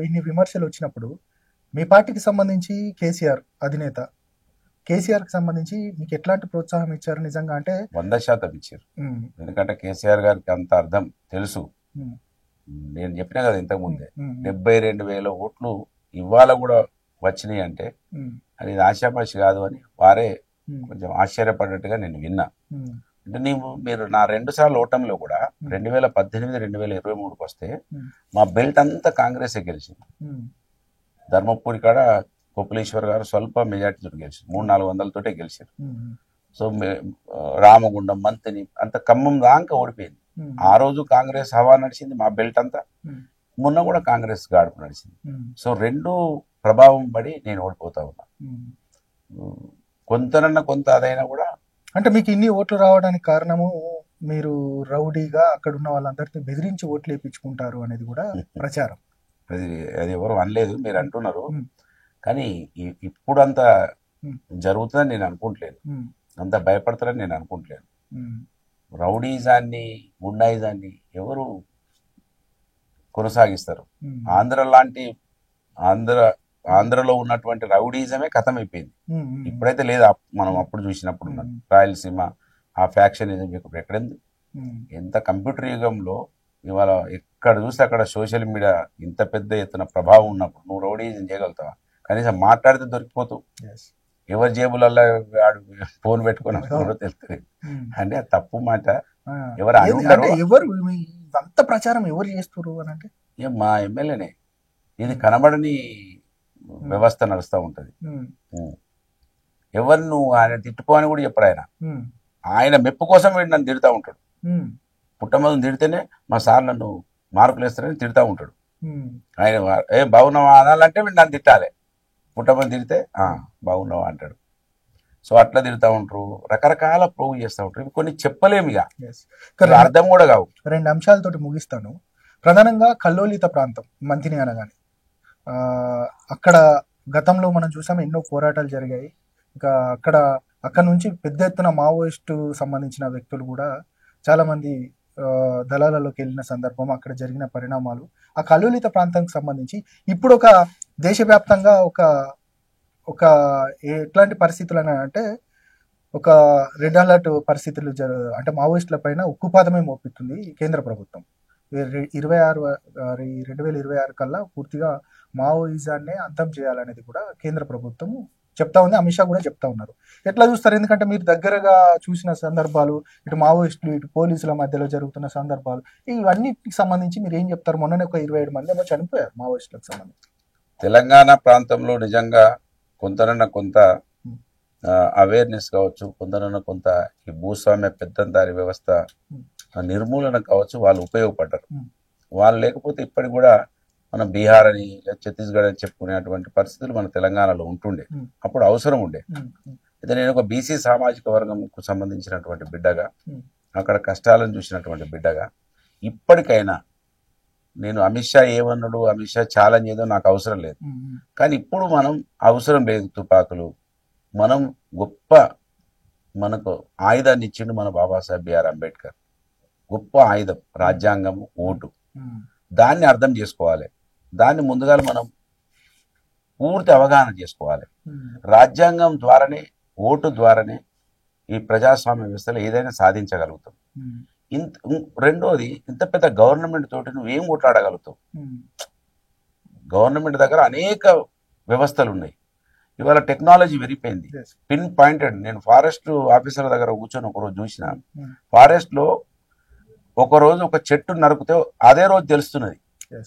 ఇన్ని విమర్శలు వచ్చినప్పుడు మీ పార్టీకి సంబంధించి కేసీఆర్ అధినేత కేసీఆర్కి సంబంధించి మీకు ఎట్లాంటి ప్రోత్సాహం ఇచ్చారు నిజంగా అంటే? 100% ఇచ్చారు. ఉమ్, ఎందుకంటే కేసీఆర్ గారికి అంత అర్థం తెలుసు. ఉమ్, నేను చెప్పినా కదా ఇంతకుముందే, ఉమ్, 72,000 ఓట్లు ఇవాళ కూడా వచ్చినాయి అంటే ఉమ్, అది ఆశామాషి కాదు అని వారే ఉమ్, కొంచెం ఆశ్చర్యపడ్డట్టుగా నేను విన్నా. ఉమ్, అంటే మీరు నా 2 సార్లు ఓటంలో కూడా 2018, 2023కి వస్తే ఉమ్, మా బెల్ట్ అంతా కాంగ్రెసే గెలిచింది. ఉమ్, ధర్మపురి కాడ కొప్పులేశ్వర్ గారు స్వల్ప మెజార్టీతో గెలిచారు, 300-400 గెలిచారు. ఉమ్, సో రామగుండం, మంతిని అంత ఖమ్మం దాకా ఓడిపోయింది. ఉమ్, ఆ రోజు కాంగ్రెస్ హవా నడిచింది మా బెల్ట్ అంతా, ఉమ్, మొన్న కూడా కాంగ్రెస్ గాడుపు నడిచింది. ఉమ్, సో రెండు ప్రభావం పడి నేను ఓడిపోతా ఉన్నా. ఉమ్. కొంత అదైనా కూడా అంటే మీకు ఇన్ని ఓట్లు రావడానికి కారణము మీరు రౌడీగా అక్కడ ఉన్న వాళ్ళందరినీ బెదిరించి ఓట్లు వేయించుకుంటారు అనేది కూడా ప్రచారం. అది అది ఎవరు అనలేదు, మీరు అంటున్నారు. ఉమ్, కానీ ఇప్పుడు అంత ఉమ్, జరుగుతుందని నేను అనుకుంటలేను, ఉమ్, అంత భయపడతారని నేను అనుకుంటలేను. ఉమ్, రౌడీజాన్ని గుండాయిజాన్ని ఎవరు కొనసాగిస్తారు? ఉమ్, ఆంధ్ర లాంటి ఆంధ్ర ఆంధ్రలో ఉన్నటువంటి రౌడీజమే ఖతమైపోయింది. ఉమ్, ఉమ్, ఇప్పుడైతే లేదు, మనం అప్పుడు చూసినప్పుడు ఉన్నది. ఉమ్, రాయలసీమ ఆ ఫ్యాక్షనిజం ఇప్పుడు ఎక్కడైంది? ఉమ్, ఎంత కంప్యూటర్ యుగంలో ఇవాళ ఎక్కడ చూస్తే అక్కడ సోషల్ మీడియా ఇంత పెద్ద ఎత్తున ప్రభావం ఉన్నప్పుడు నువ్వు రౌడీజం చేయగలుగుతావా? కనీసం మాట్లాడితే దొరికిపోతావు. yes. ఎవరి జేబులలో వాడు ఫోన్ పెట్టుకొని వస్తున్నాడో తెలుస్తుంది. ఉమ్, అంటే అది తప్పు మాట. ఆ, ఎవరు అని ఏది ఉండరు. అంటే ఎవరు అంత ప్రచారం ఎవరు చేస్తారు అని అంటే ఏం మా ఎమ్మెల్యేనే. ఇది కనబడని వ్యవస్థ నడుస్తూ ఉంటది. ఉమ్, ఉం. ఎవరు నువ్వు ఆయన తిట్టుకో అని కూడా చెప్పడు ఆయన. ఉమ్, ఆయన మెప్పు కోసం వీడు నన్ను తిడతా ఉంటాడు. ఉమ్, పుట్టమొదలు తిడితేనే మా సార్ నన్ను మార్కులు వేస్తారని తిడతా ఉంటాడు. ఉమ్, ఆయన బాగున్నావా అనాలంటే వీడు నన్ను తిట్టాలి. పుట్టమని తిడితే బాగున్నావా అంటాడు. సో అట్లా తిడతా ఉంటారు, రకరకాల ప్రోగు చేస్తూ ఉంటారు. ఇవి కొన్ని చెప్పలేము ఇక, yes. ఇవి అర్థం కూడా కావు. రెండు అంశాలతోటి ముగిస్తాను. ప్రధానంగా కల్లోలిత ప్రాంతం మంతిని అనగానే ఆ, అక్కడ గతంలో మనం చూసాం ఎన్నో పోరాటాలు జరిగాయి. ఇంకా అక్కడ నుంచి పెద్ద ఎత్తున మావోయిస్టు సంబంధించిన వ్యక్తులు కూడా చాలా మంది దళాలలోకి వెళ్ళిన సందర్భం, అక్కడ జరిగిన పరిణామాలు, ఆ కల్లోలిత ప్రాంతానికి సంబంధించి ఇప్పుడు ఒక దేశవ్యాప్తంగా ఒక ఎట్లాంటి పరిస్థితులు అని అంటే ఒక రెడ్ అలర్ట్ పరిస్థితులు అంటే మావోయిస్టుల పైన ఉక్కుపాదమే మోపిస్తుంది కేంద్ర ప్రభుత్వం. 2026 కల్లా పూర్తిగా మావోయిజాన్నే అంతం చేయాలనేది కూడా కేంద్ర ప్రభుత్వం చెప్తా ఉంది. అమిత్ షా కూడా చెప్తా ఉన్నారు. ఎట్లా చూస్తారు? ఎందుకంటే మీరు దగ్గరగా చూసిన సందర్భాలు, ఇటు మావోయిస్టులు ఇటు పోలీసుల మధ్యలో జరుగుతున్న సందర్భాలు, ఇవన్నిటికి సంబంధించి మీరు ఏం చెప్తారు? మొన్ననే ఒక 27 మంది ఏమో చనిపోయారు మావోయిస్టులకు సంబంధించి. తెలంగాణ ప్రాంతంలో నిజంగా కొంతనన్నా కొంత అవేర్నెస్ కావచ్చు, కొంతనన్నా కొంత ఈ భూస్వామ్య పెత్తందారి వ్యవస్థ నిర్మూలన కావచ్చు, వాళ్ళు ఉపయోగపడ్డారు. వాళ్ళు లేకపోతే ఇప్పటికి కూడా మనం బీహార్ అని ఛత్తీస్గఢ్ అని చెప్పుకునేటువంటి పరిస్థితులు మన తెలంగాణలో ఉంటుండే. అప్పుడు అవసరం ఉండే. అయితే నేను ఒక బీసీ సామాజిక వర్గంకు సంబంధించినటువంటి బిడ్డగా, అక్కడ కష్టాలను చూసినటువంటి బిడ్డగా, ఇప్పటికైనా నేను అమిత్ షా ఏమన్నాడు, అమిత్ షా ఛాలెంజ్ ఏదో నాకు అవసరం లేదు. కానీ ఇప్పుడు మనం అవసరం లేదు తుపాకులు. మనం మనకు ఆయుధాన్ని ఇచ్చిండు మన బాబాసాహెబ్ బిఆర్ అంబేద్కర్. గొప్ప ఆయుధం రాజ్యాంగము, ఓటు. దాన్ని అర్థం చేసుకోవాలి. దాన్ని ముందుగా మనం పూర్తి అవగాహన చేసుకోవాలి. రాజ్యాంగం ద్వారానే, ఓటు ద్వారానే ఈ ప్రజాస్వామ్య వ్యవస్థలో ఏదైనా సాధించగలుగుతాం. రెండోది, ఇంత పెద్ద గవర్నమెంట్ తోటి నువ్వేం కొట్లాడగలుగుతావు? గవర్నమెంట్ దగ్గర అనేక వ్యవస్థలు ఉన్నాయి. ఇవాళ టెక్నాలజీ పెరిగిపోయింది. Pin pointed. నేను ఫారెస్ట్ ఆఫీసర్ దగ్గర కూర్చొని ఒకరోజు చూసిన, ఫారెస్ట్ లో ఒకరోజు ఒక చెట్టు నరికితే అదే రోజు తెలుస్తున్నది.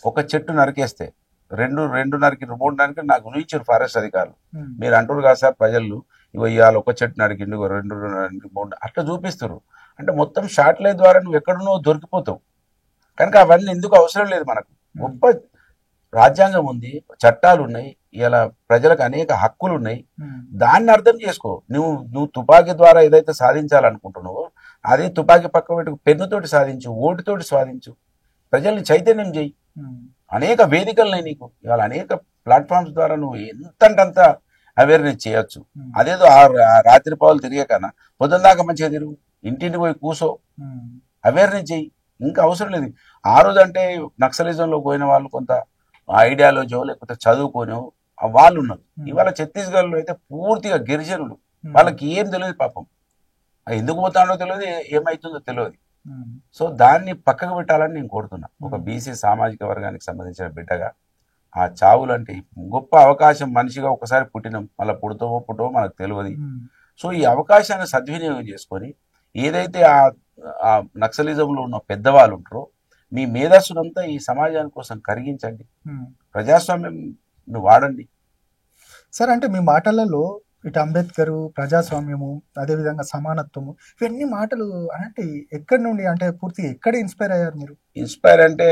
ఒక చెట్టు నరికేస్తే రెండు నరికి 3 నరికి నాకు చూపించారు ఫారెస్ట్ అధికారులు. మీరు అంటారు కదా సార్ ప్రజలు, ఇవాళ ఒక చెట్టు నరికిండు, 2 నరికి 3 అట్లా చూపిస్తారు. అంటే మొత్తం షార్ట్ లైన్ ద్వారా నువ్వు ఎక్కడున్నో దొరికిపోతావు. కనుక అవన్నీ ఎందుకు అవసరం లేదు. మనకు గొప్ప రాజ్యాంగం ఉంది, చట్టాలు ఉన్నాయి, ఇలా ప్రజలకు అనేక హక్కులు ఉన్నాయి. దాన్ని అర్థం చేసుకో. నువ్వు తుపాకీ ద్వారా ఏదైతే సాధించాలనుకుంటున్నావో అదే తుపాకీ పక్క పెట్టుకు పెన్నుతోటి సాధించు, ఓటుతోటి సాధించు, ప్రజల్ని చైతన్యం చేయి. అనేక వేదికలున్నాయి నీకు. ఇవాళ అనేక ప్లాట్ఫామ్స్ ద్వారా నువ్వు ఎంతంత అవేర్నెస్ చేయొచ్చు. అదేదో రాత్రి పావులు తిరిగే కన్నా పొద్దున దాకా మంచిగా తిరుగు, ఇంటింటి పోయి కూసో, అవేర్నెస్ చెయ్యి. ఇంకా అవసరం లేదు. ఆ రోజు అంటే నక్సలిజంలో పోయిన వాళ్ళు కొంత ఐడియాలజీ లేకపోతే చదువుకోనో వాళ్ళు ఉన్నారు. ఇవాళ ఛత్తీస్గఢ్లో అయితే పూర్తిగా గిరిజనులు, వాళ్ళకి ఏం తెలియదు పాపం. ఎందుకు పోతాడో తెలియదు, ఏమైతుందో తెలియదు. సో దాన్ని పక్కకు పెట్టాలని నేను కోరుతున్నా. ఒక బీసీ సామాజిక వర్గానికి సంబంధించిన బిడ్డగా ఆ చావులంటే గొప్ప అవకాశం. మనిషిగా ఒకసారి పుట్టినాం, మళ్ళీ పుట్టవో మనకు తెలియదు. సో ఈ అవకాశాన్ని సద్వినియోగం చేసుకొని ఏదైతే ఆ నక్సలిజంలో ఉన్న పెద్దవాళ్ళు ఉంటారో మీ మేధస్సునంతా ఈ సమాజాని కోసం కరిగించండి, ప్రజాస్వామ్యం వాడండి. సార్, అంటే మీ మాటలలో ఇటు అంబేద్కర్, ప్రజాస్వామ్యము, అదేవిధంగా సమానత్వము, ఇవన్నీ మాటలు అంటే ఎక్కడి నుండి, అంటే పూర్తిగా ఎక్కడ ఇన్స్పైర్ అయ్యారు మీరు? ఇన్స్పైర్ అంటే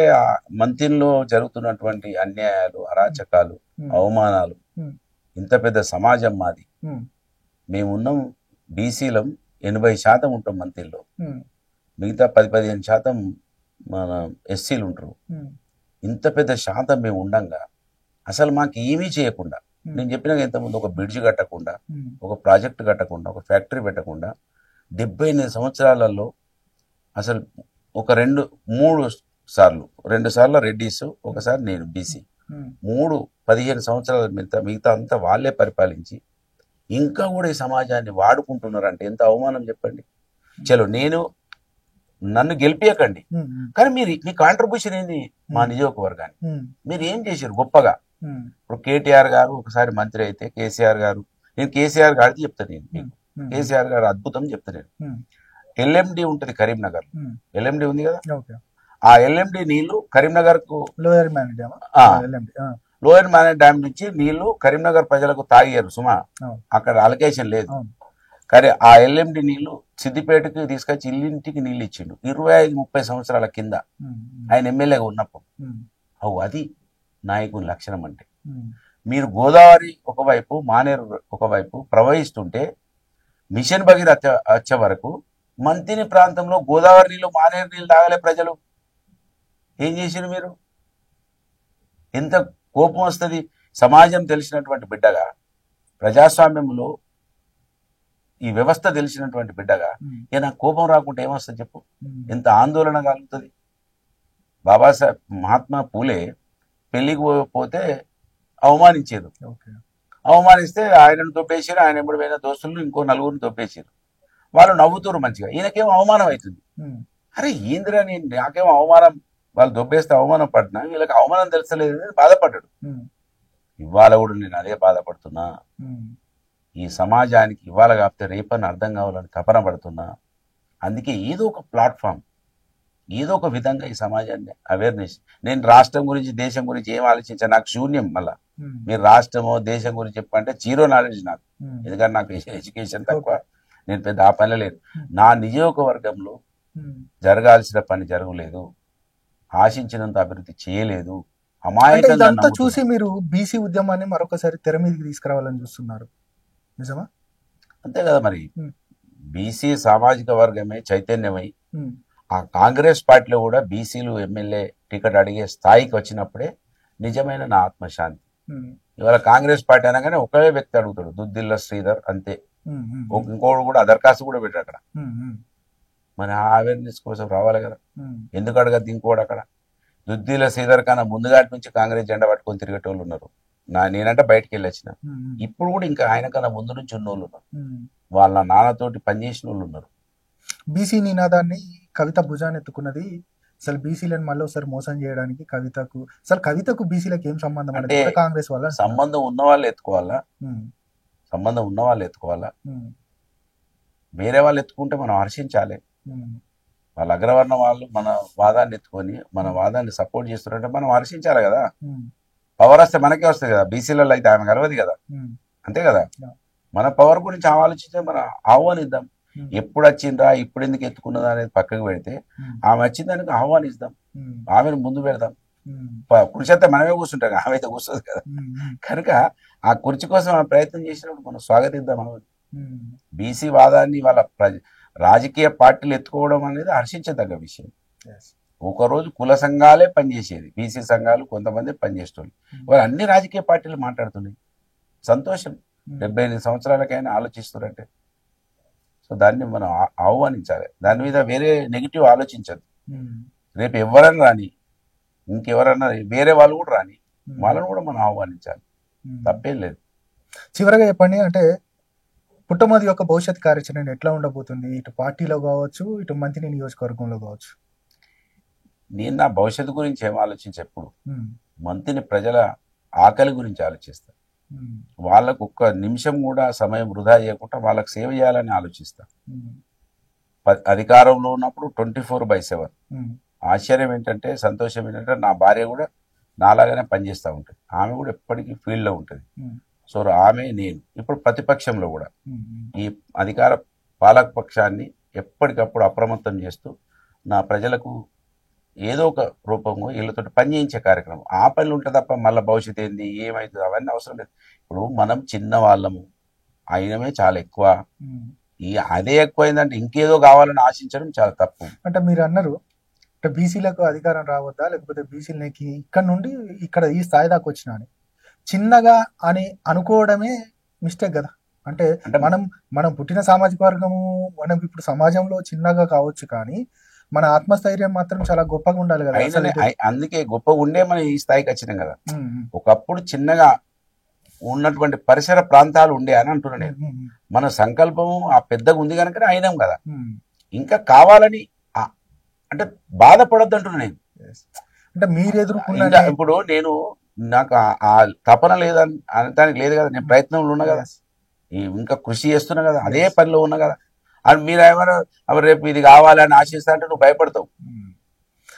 మంతిన్లో జరుగుతున్నటువంటి అన్యాయాలు, అరాచకాలు, అవమానాలు. ఇంత పెద్ద సమాజం మాది. మేమున్నాం బీసీలం 80% ఉంటాం మంతిన్లో. మిగతా 10-15% మన ఎస్సీలు ఉంటారు. ఇంత పెద్ద శాతం మేము ఉండంగా అసలు మాకు ఏమీ చేయకుండా, నేను చెప్పిన ఇంతకుముందు ఒక బ్రిడ్జ్ కట్టకుండా, ఒక ప్రాజెక్ట్ కట్టకుండా, ఒక ఫ్యాక్టరీ పెట్టకుండా 78 సంవత్సరాలలో అసలు ఒక 2 సార్లు రెడ్డిస్, ఒకసారి నేను బీసీ, 15 సంవత్సరాల మిగతా అంతా వాళ్ళే పరిపాలించి ఇంకా కూడా ఈ సమాజాన్ని వాడుకుంటున్నారంటే ఎంత అవమానం చెప్పండి. చలో నన్ను గెలిపియకండి, కానీ మీ కాంట్రిబ్యూషన్ ఏంది మా నియోజకవర్గాన్ని, మీరు ఏం చేశారు గొప్పగా. ఇప్పుడు కేటీఆర్ గారు ఒకసారి మంత్రి అయితే కేసీఆర్ గారు, నేను కేసీఆర్ గారికి చెప్తాను, నేను కేసీఆర్ గారు అద్భుతం చెప్తాను. ఎల్ఎండి ఉంటది కరీంనగర్, ఎల్ఎండి ఉంది కదా, ఆ ఎల్ఎండి నీళ్లు కరీంనగర్ కు లోయర్ మేనేజ్ డ్యామ్ నుంచి నీళ్లు కరీంనగర్ ప్రజలకు తాగారు సుమా, అక్కడ అలొకేషన్ లేదు. కానీ ఆ ఎల్ఎండి నీళ్లు సిద్దిపేటకి తీసుకొచ్చి ఇల్లింటికి నీళ్ళు ఇచ్చిండు 25-30 సంవత్సరాల కింద ఆయన ఎమ్మెల్యేగా ఉన్నప్పుడు. అది నాయకుని లక్షణం అంటే. మీరు గోదావరి ఒకవైపు మానేరు ఒకవైపు ప్రవహిస్తుంటే మిషన్ భగీరథ వచ్చే వరకు మంతిని ప్రాంతంలో గోదావరి నీళ్లు మానేరు నీళ్లు తాగలే ప్రజలు. ఏం చేశారు మీరు? ఎంత కోపం వస్తుంది. సమాజం తెలిసినటువంటి బిడ్డగా, ప్రజాస్వామ్యంలో ఈ వ్యవస్థ తెలిసినటువంటి బిడ్డగా నాకు కోపం రాకుంటే ఏమొస్తుంది చెప్పు? ఎంత ఆందోళన కలుగుతుంది. బాబాసాహెబ్ మహాత్మా పూలే పెళ్లికి పోతే అవమానించారు, అవమానిస్తే ఆయనను తొప్పేసారు, ఆయన ఎప్పుడు పోయిన దోస్తులను ఇంకో 4 తొప్పేసారు. వాళ్ళు నవ్వుతారు మంచిగా, ఈయనకేమో అవమానం అవుతుంది. అరే ఏందిరా, నాకేమో అవమానం, వాళ్ళు దొబ్బేస్తే అవమానం పడినా వీళ్ళకి అవమానం తెలుసలేదు బాధపడ్డాడు. ఇవాళ కూడా నేను అదే బాధపడుతున్నా. ఈ సమాజానికి ఇవాళ కాకపోతే రేపని అర్థం కావాలని తపన పడుతున్నా. అందుకే ఏదో ఒక ప్లాట్ఫామ్, ఏదో ఒక విధంగా ఈ సమాజాన్ని అవేర్నెస్. నేను రాష్ట్రం గురించి దేశం గురించి ఏం ఆలోచించా, నాకు శూన్యం. మళ్ళా మీరు రాష్ట్రమో దేశం గురించి చెప్పంటే జీరో నాలెడ్జ్ నాకు, ఎందుకంటే నాకు ఎడ్యుకేషన్ తక్కువ, నేను పెద్ద ఆ పని లేదు. నా నియోజకవర్గంలో జరగాల్సిన పని జరగలేదు, ఆశించినంత అభివృద్ధి చేయలేదు. అమాయకంగా చూసి మీరు బీసీ ఉద్యమాన్ని మరొకసారి తెర మీదకి తీసుకురావాలని చూస్తున్నారు, నిజమా? అంతే కదా మరి. బీసీ సామాజిక వర్గమే చైతన్యమై ఆ కాంగ్రెస్ పార్టీలో కూడా బీసీలు ఎమ్మెల్యే టికెట్ అడిగే స్థాయికి వచ్చినప్పుడే నిజమైన నా ఆత్మశాంతి. ఇవాళ కాంగ్రెస్ పార్టీ అనగానే ఒకే వ్యక్తి అడుగుతాడు, దుద్దిల్ల శ్రీధర్, అంతే. ఇంకోడు కూడా దరఖాస్తు కూడా పెట్టాడు అక్కడ. మరి ఆ అవేర్నెస్ కోసం రావాలి కదా. ఎందుకు అడగద్దు ఇంకోడు అక్కడ? దుద్దిల్ల శ్రీధర్ కన్నా ముందుగాటి నుంచి కాంగ్రెస్ జెండా పట్టుకొని తిరిగేటోళ్ళు ఉన్నారు. నేనంటే బయటకు వెళ్ళి వచ్చిన. ఇప్పుడు కూడా ఇంకా ఆయన కన్నా ముందు నుంచి ఉన్న వాళ్ళు ఉన్నారు, వాళ్ళ నాన్నతోటి పనిచేసిన వాళ్ళు ఉన్నారు. బీసీ నినాదాన్ని కవిత భుజాన్ని ఎత్తుకున్నది. అసలు బీసీలను మళ్ళీ ఒకసారి మోసం చేయడానికి కవితకు బీసీలకు ఏం సంబంధం అంటే కాంగ్రెస్ వల్ల సంబంధం ఉన్న వాళ్ళు ఎత్తుకోవాలా, సంబంధం ఉన్న వాళ్ళు ఎత్తుకోవాలా. వేరే వాళ్ళు ఎత్తుకుంటే మనం హర్షించాలి. వాళ్ళ అగ్రవర్ణ వాళ్ళు మన వాదాన్ని ఎత్తుకొని మన వాదాన్ని సపోర్ట్ చేస్తున్నారంటే మనం హర్షించాలి కదా. పవర్ వస్తే మనకే వస్తుంది కదా, బీసీలలో అయితే ఆమె గర్వది కదా, అంతే కదా. మన పవర్ గురించి ఆలోచించే మనం ఆహ్వానిద్దాం. ఎప్పుడు వచ్చిందా, ఇప్పుడు ఎందుకు ఎత్తుకున్నదా అనేది పక్కకు పెడితే ఆమె వచ్చిన దానికి ఆహ్వానిస్తాం, ఆమెను ముందు పెడదాం. కుర్చీ అయితే మనమే కూర్చుంటాం, ఆమె అయితే కూర్చోదు కదా. కనుక ఆ కుర్చీ కోసం ఆమె ప్రయత్నం చేసినప్పుడు మనం స్వాగతిద్దాం. ఆమె బీసీ వాదాన్ని వాళ్ళ రాజకీయ పార్టీలు ఎత్తుకోవడం అనేది హర్షించదగ్గ విషయం. ఒకరోజు కుల సంఘాలే పనిచేసేది, బీసీ సంఘాలు కొంతమంది పనిచేసేవాళ్ళు. వాళ్ళు అన్ని రాజకీయ పార్టీలు మాట్లాడుతున్నాయి, సంతోషం. 78 సంవత్సరాలకైనా ఆలోచిస్తున్నారంటే సో దాన్ని మనం ఆహ్వానించాలి. దాని మీద వేరే నెగిటివ్ ఆలోచించదు. రేపు ఎవరన్నా రాని, ఇంకెవరన్నా వేరే వాళ్ళు కూడా రాని, వాళ్ళని కూడా మనం ఆహ్వానించాలి, తప్పేం లేదు. చివరగా చెప్పండి, అంటే పుట్టమది యొక్క భవిష్యత్ కార్యాచరణ ఎట్లా ఉండబోతుంది, ఇటు పార్టీలో కావచ్చు, ఇటు మంత్రి నియోజకవర్గంలో కావచ్చు? నేను నా భవిష్యత్తు గురించి ఏం ఆలోచించే, ఎప్పుడు మంత్రిని ప్రజల ఆకలి గురించి ఆలోచిస్తా. వాళ్ళకు ఒక్క నిమిషం కూడా సమయం వృధా చేయకుండా వాళ్ళకి సేవ చేయాలని ఆలోచిస్తా. అధికారంలో ఉన్నప్పుడు 24/7. ఆశ్చర్యం ఏంటంటే, సంతోషం ఏంటంటే, నా భార్య కూడా నాలాగానే పనిచేస్తూ ఉంటుంది. ఆమె కూడా ఎప్పటికీ ఫీల్డ్లో ఉంటుంది. సో ఆమె నేను ఇప్పుడు ప్రతిపక్షంలో కూడా ఈ అధికార పాలక పక్షాన్ని ఎప్పటికప్పుడు అప్రమత్తం చేస్తూ నా ప్రజలకు ఏదో ఒక రూపంలో వీళ్ళతో పని చేయించే కార్యక్రమం. ఆ పనులు ఉంటే తప్ప మళ్ళీ భవిష్యత్తు ఏంది ఏమవుతుంది అవన్నీ అవసరం లేదు. ఇప్పుడు మనం చిన్న వాళ్ళము, అయినమే చాలా ఎక్కువ. అదే ఎక్కువైందంటే ఇంకేదో కావాలని ఆశించడం చాలా తప్పు. అంటే మీరు అన్నారు, అంటే బీసీలకు అధికారం రావద్దా, లేకపోతే బీసీలకి ఇక్కడ నుండి ఇక్కడ ఈ స్థాయి దాకా వచ్చినా అని చిన్నగా అని అనుకోవడమే మిస్టేక్ కదా. అంటే మనం పుట్టిన సామాజిక వర్గము, మనం ఇప్పుడు సమాజంలో చిన్నగా కావచ్చు, కానీ మన ఆత్మస్థైర్యం మాత్రం చాలా గొప్పగా ఉండాలి కదా అసలు అయిననే అందుకే గొప్ప ఉండే మనం ఈ స్థాయికి వచ్చినాం కదా. ఉమ్, ఉమ్, ఒకప్పుడు చిన్నగా ఉన్నటువంటి పరిసర ప్రాంతాలు ఉండే అని అంటున్నా నేను. ఉమ్, ఉమ్, మన సంకల్పము ఆ పెద్దగా ఉంది కనుక అయినాం కదా. ఉమ్. ఇంకా కావాలని అంటే బాధపడద్దు అంటున్నా నేను. Yes. అంటే మీరు ఎదుర్కొన్న ఇంకా ఇప్పుడు నేను నాకు ఆ తపన లేదని అనడానికి లేదు కదా. నేను ప్రయత్నంలో ఉన్నా కదా, ఇంకా కృషి చేస్తున్నా కదా, అదే పనిలో ఉన్నా కదా. అని మీరు ఏమైనా రేపు ఇది కావాలని ఆశిస్తా అంటే నువ్వు భయపడతావు.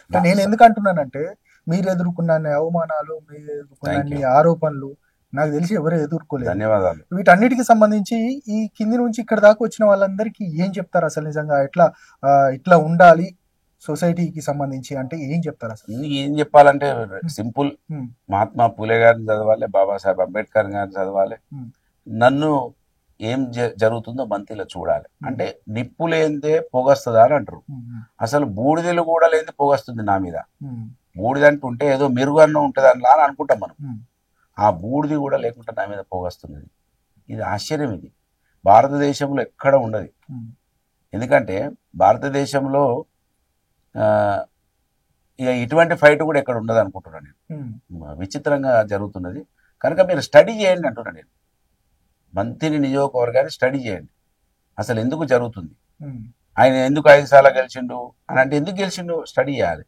అంటే నేను ఎందుకు అంటున్నానంటే మీరు ఎదుర్కొన్న అన్ని అవమానాలు, మీరు ఎదుర్కొన్న Thank అన్ని you. ఆరోపణలు నాకు తెలిసి ఎవరు ఎదుర్కోలేదు. ధన్యవాదాలు. వీటన్నిటికి సంబంధించి ఈ కింది నుంచి ఇక్కడ దాకా వచ్చిన వాళ్ళందరికీ ఏం చెప్తారు అసలు నిజంగా ఇట్లా ఉండాలి సొసైటీకి సంబంధించి అంటే ఏం చెప్తారు అసలు? ఏం చెప్పాలంటే సింపుల్. ఉమ్, మహాత్మా పూలే గారిని చదవాలి, బాబాసాహెబ్ అంబేద్కర్ గారిని చదవాలి. ఉమ్, నన్ను ఏం జరుగుతుందో మంతిలో చూడాలి. అంటే నిప్పు లేనిదే పొగస్తుందా అని అంటారు. ఉమ్, అసలు బూడిదలు కూడా లేనిది పొగస్తుంది నా మీద. ఉమ్, బూడిద అంటుంటే ఏదో మెరుగు అన్నం ఉంటుంది అట్లా అని అనుకుంటాం మనం. ఉమ్, ఆ బూడిది కూడా లేకుండా నా మీద పొగస్తుంది. ఇది ఆశ్చర్యం. ఇది భారతదేశంలో ఎక్కడ ఉండదు. ఉమ్, ఎందుకంటే భారతదేశంలో ఇక ఇటువంటి ఫైట్ కూడా ఎక్కడ ఉండదు అనుకుంటున్నాను నేను. ఉమ్, విచిత్రంగా జరుగుతున్నది కనుక మీరు స్టడీ చేయండి అంటున్నాను నేను. మంత్రి నియోజకవర్గాన్ని స్టడీ చేయండి. అసలు ఎందుకు జరుగుతుంది, ఉమ్, ఆయన ఎందుకు 5 సార్లు గెలిచిండు అని అంటే ఎందుకు గెలిచిండు స్టడీ చేయాలి.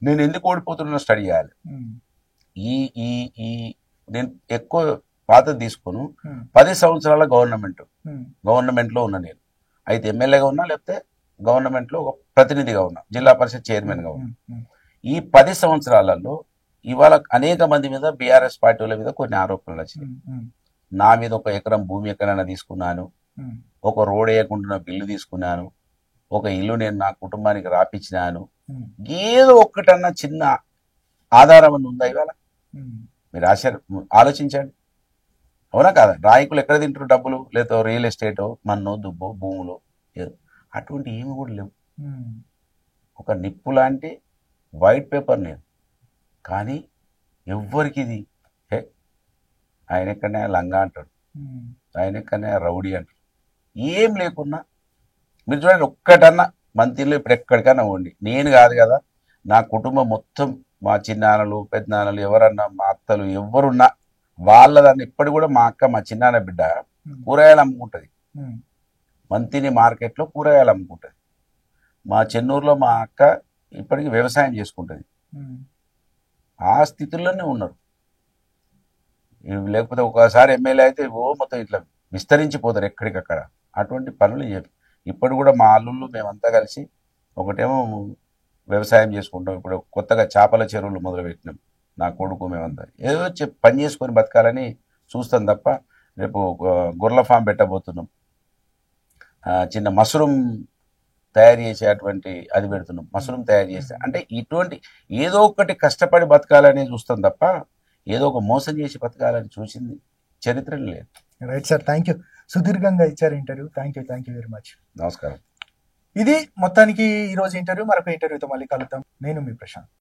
నేను ఎందుకు ఓడిపోతున్నా స్టడీ చేయాలి. ఉమ్, ఈ ఈ ఈ నేను ఎక్కువ పాత తీసుకోను. ఉమ్, 10 సంవత్సరాల ఉమ్, గవర్నమెంట్లో ఉన్నా నేను. అయితే ఎమ్మెల్యేగా ఉన్నా, లేకపోతే గవర్నమెంట్లో ఒక ప్రతినిధిగా ఉన్నా, జిల్లా పరిషత్ చైర్మన్గా ఉన్నా. ఉమ్, ఈ 10 సంవత్సరాలలో ఇవాళ అనేక మంది మీద, బీఆర్ఎస్ పార్టీల మీద కొన్ని ఆరోపణలు వచ్చినాయి. ఉమ్, నా మీద 1 ఎకరం భూమి ఎక్కడైనా తీసుకున్నాను, ఉమ్, ఒక రోడ్ వేయకుండా బిల్లు తీసుకున్నాను, ఒక ఇల్లు నేను నా కుటుంబానికి రాపిచ్చినాను. ఉమ్, ఏదో ఒక్కటన్నా చిన్న ఆధారం అని ఉందా ఇవాళ? ఉమ్, మీరు ఆలోచించండి. అవునా కాదా? నాయకులు ఎక్కడ తింటారు డబ్బులు? లేదా రియల్ ఎస్టేటో, మన్నో, దుబ్బో, భూములో, ఏదో అటువంటి ఏమి కూడా లేవు. ఉమ్, ఒక నిప్పు లాంటి వైట్ పేపర్ నేను. కానీ ఎవ్వరికి ఇది ఆయన ఎక్కడనే లంగా అంటాడు, ఉమ్, ఆయన ఎక్కడనే రౌడీ అంటాడు. ఏం లేకున్నా మీరు చూడండి, ఒక్కటన్నా మంత్రిలో ఇప్పుడు ఎక్కడికన్నా ఉండి, నేను కాదు కదా, నా కుటుంబం మొత్తం, మా చిన్నాన్నలు, పెద్దనాన్నలు, ఎవరన్నా, మా అత్తలు, ఎవరున్నా వాళ్ళదాన్ని ఇప్పటి కూడా మా అక్క, మా చిన్నాన్న బిడ్డ కూరగాయలు అమ్ముకుంటుంది. ఉమ్, మంతిని మార్కెట్లో కూరగాయలు అమ్ముకుంటుంది. మా చెన్నూరులో మా అక్క ఇప్పటికీ వ్యవసాయం చేసుకుంటుంది. ఉమ్, ఆ స్థితిలోనే ఉన్నారు. లేకపోతే ఒకసారి ఎమ్మెల్యే అయితే మొత్తం ఇట్లా విస్తరించిపోతారు ఎక్కడికక్కడ. అటువంటి పనులు ఇప్పుడు కూడా మా అల్లుళ్ళు మేమంతా కలిసి ఒకటేమో వ్యవసాయం చేసుకుంటాం. ఇప్పుడు కొత్తగా చేపల చెరువులు మొదలుపెట్టినాం. నా కొడుకు మేమంతా ఏదో పని చేసుకొని బతకాలని చూస్తాం తప్ప, రేపు గొర్రెల ఫామ్ పెట్టబోతున్నాం. చిన్న మష్రూమ్ తయారు చేసేటువంటి అది పెడుతున్నాం. మష్రూమ్ తయారు చేస్తే అంటే ఇటువంటి ఏదో ఒకటి కష్టపడి బతకాలని చూస్తాం తప్ప, ఏదో ఒక మోసం చేసి బతకాలని చూసింది చరిత్ర లేదు. Right sir, thank you. సుదీర్ఘంగా ఇచ్చారు interview. Thank you very much. నమస్కారం. ఇది మొత్తానికి ఈరోజు ఇంటర్వ్యూ. మరొక ఇంటర్వ్యూతో మళ్ళీ కలుద్దాం. నేను మీ ప్రశాంత్.